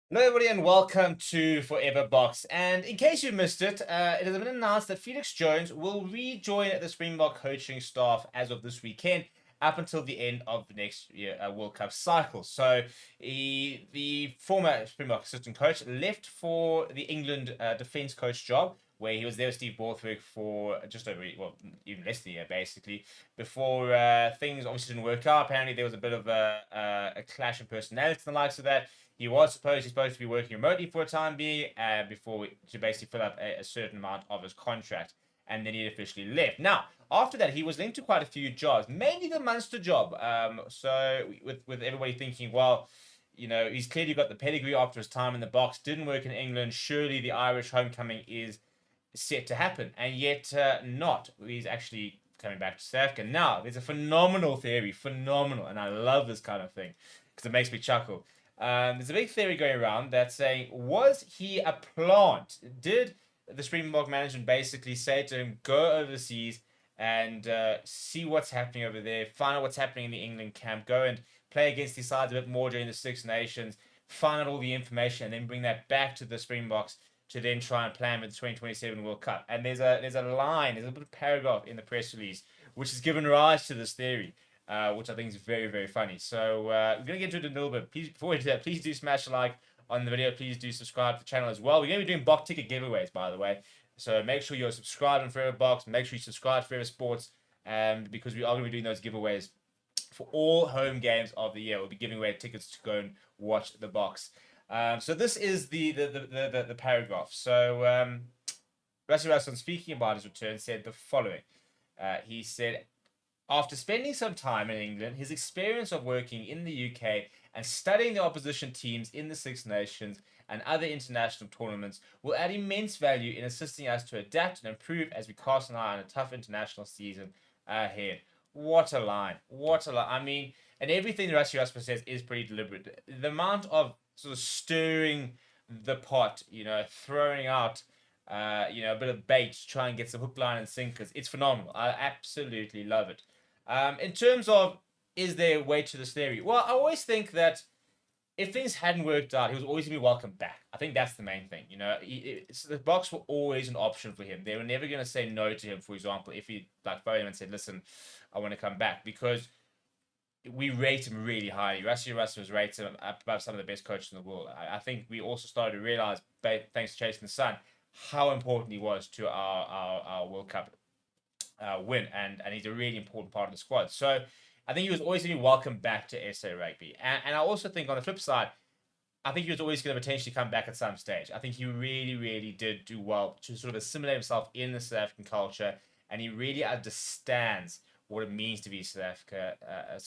Hello, everybody, and welcome to Forever Box. And in case you missed it, it has been announced that Felix Jones will rejoin the Springbok coaching staff as of this weekend, up until the end of the next year World Cup cycle. So, the former Springbok assistant coach left for the England defence coach job, where he was there with Steve Borthwick for just over, well, even less than a year, basically, before things obviously didn't work out. Apparently, there was a bit of a clash in personality and the likes of that. He's supposed to be working remotely for a time being, to basically fill up a certain amount of his contract, and then he officially left. Now, after that, he was linked to quite a few jobs, mainly the Munster job. So with everybody thinking, well, he's clearly got the pedigree after his time in the box. Didn't work in England. Surely the Irish homecoming is set to happen, and yet not. He's actually coming back to South Africa. Now, there's a phenomenal theory, phenomenal, and I love this kind of thing because it makes me chuckle. There's a big theory going around that's saying, was he a plant? Did the Springbok management basically say to him, go overseas and see what's happening over there, find out what's happening in the England camp, go and play against these sides a bit more during the Six Nations, find out all the information, and then bring that back to the Springboks to then try and plan with the 2027 World Cup. And there's a line, there's a little paragraph in the press release which has given rise to this theory, which I think is very, very funny. So we're going to get into it in a little bit. Before we do that, please do smash a like on the video. Please do subscribe to the channel as well. We're going to be doing box ticket giveaways, by the way. So make sure you're subscribed on Forever Box. Make sure you subscribe to Forever Sports, because we are going to be doing those giveaways for all home games of the year. We'll be giving away tickets to go and watch the box. So this is the paragraph. So Rassie Erasmus, speaking about his return, said the following. He said, after spending some time in England, his experience of working in the UK and studying the opposition teams in the Six Nations and other international tournaments will add immense value in assisting us to adapt and improve as we cast an eye on a tough international season ahead. What a line. What a line. I mean, and everything Rassie Erasmus says is pretty deliberate. The amount of sort of stirring the pot, throwing out a bit of bait to try and get some hook, line, and sinkers. It's phenomenal. I absolutely love it. In terms of, is there a way to this theory? Well, I always think that if things hadn't worked out, he was always going to be welcome back. I think that's the main thing. The box were always an option for him. They were never going to say no to him, for example, if he phoned him and said, listen, I want to come back, because we rate him really highly. Rassie Erasmus rates him above some of the best coaches in the world. I think we also started to realize, thanks to Chasing the Sun, how important he was to our World Cup win, and he's a really important part of the squad. So I think he was always going to be welcomed back to SA Rugby. And I also think on the flip side, I think he was always going to potentially come back at some stage. I think he really, really did do well to sort of assimilate himself in the South African culture, and he really understands what it means to be South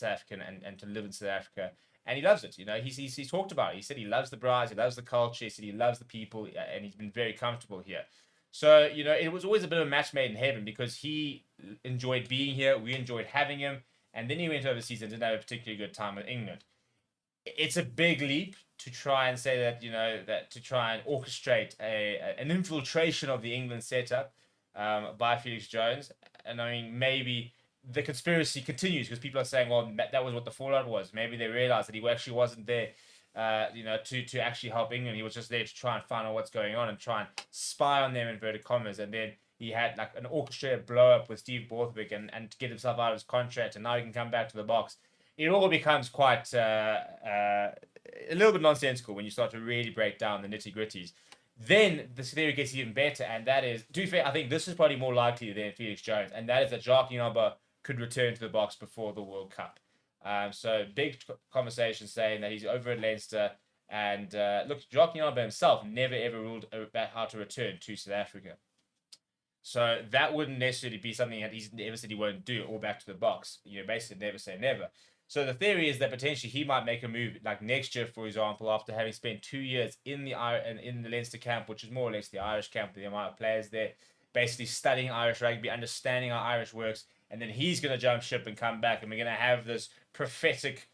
African, and to live in South Africa. And he loves it. He's talked about it. He said he loves the Braai, he loves the culture, he said he loves the people, and he's been very comfortable here. So, it was always a bit of a match made in heaven, because he enjoyed being here, we enjoyed having him, and then he went overseas and didn't have a particularly good time in England. It's a big leap to try and say that, that to try and orchestrate an infiltration of the England setup by Felix Jones. And I mean, maybe the conspiracy continues, because people are saying, well, that was what the fallout was. Maybe they realized that he actually wasn't there, to actually help England. He was just there to try and find out what's going on and try and spy on them, inverted commas. And then he had like an orchestrated blow up with Steve Borthwick, and to get himself out of his contract, and now he can come back to the box. It all becomes quite a little bit nonsensical when you start to really break down the nitty gritties. Then the theory gets even better, and that is, to be fair, I think this is probably more likely than Felix Jones, and that is that Jacques Yamba could return to the box before the World Cup. So big conversation saying that he's over at Leinster, and look, Jacques Yamba himself never ever ruled about how to return to South Africa. So that wouldn't necessarily be something that he's never said he won't do, or back to the box. Basically never say never. So the theory is that potentially he might make a move like next year, for example, after having spent 2 years in the Leinster camp, which is more or less the Irish camp, the amount of players there, basically studying Irish rugby, understanding how Irish works, and then he's going to jump ship and come back, and we're going to have this prophetic,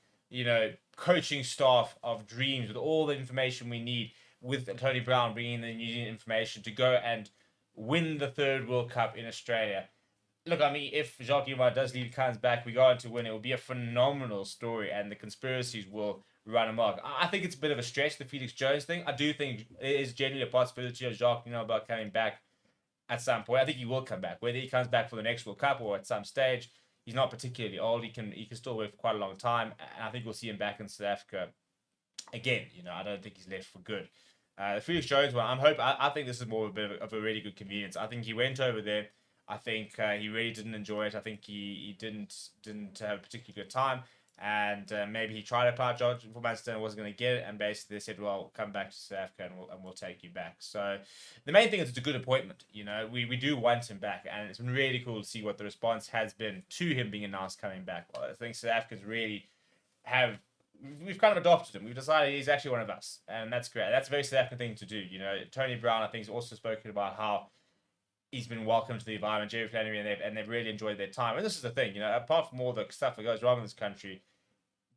coaching staff of dreams with all the information we need, with Tony Brown bringing the New Zealand information to go and win the third World Cup in Australia. Look, I mean, if Jacques Yamba does lead, comes back, we go on to win, it will be a phenomenal story, and the conspiracies will run amok. I think it's a bit of a stretch, the Felix Jones thing. I do think it is genuinely a possibility of Jacques, about coming back at some point. I think he will come back. Whether he comes back for the next World Cup or at some stage, he's not particularly old. He can still work for quite a long time. And I think we'll see him back in South Africa again. I don't think he's left for good. The Felix Jones one, I think this is more of a bit of a really good convenience. I think he went over there. I think he really didn't enjoy it. I think he didn't have a particularly good time. And maybe he tried to apply a job for Manchester and wasn't going to get it. And basically they said, well, come back to South Africa and we'll take you back. So the main thing is it's a good appointment. We do want him back. And it's been really cool to see what the response has been to him being announced coming back. Well, I think South Africans really we've kind of adopted him. We've decided he's actually one of us. And that's great. That's a very South African thing to do. Tony Brown, I think, has also spoken about how he's been welcomed to the environment, Jerry Flannery, and they've really enjoyed their time. And this is the thing, apart from all the stuff that goes wrong in this country,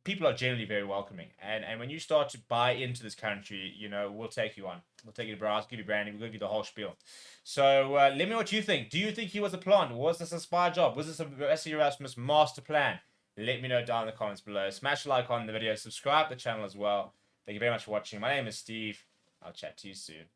people are generally very welcoming. And when you start to buy into this country, we'll take you on. We'll take you to Browse, give you branding, we'll give you the whole spiel. So let me know what you think. Do you think he was a plant? Was this a spy job? Was this a Rassie Erasmus master plan? Let me know down in the comments below. Smash a like on the video. Subscribe to the channel as well. Thank you very much for watching. My name is Steve. I'll chat to you soon.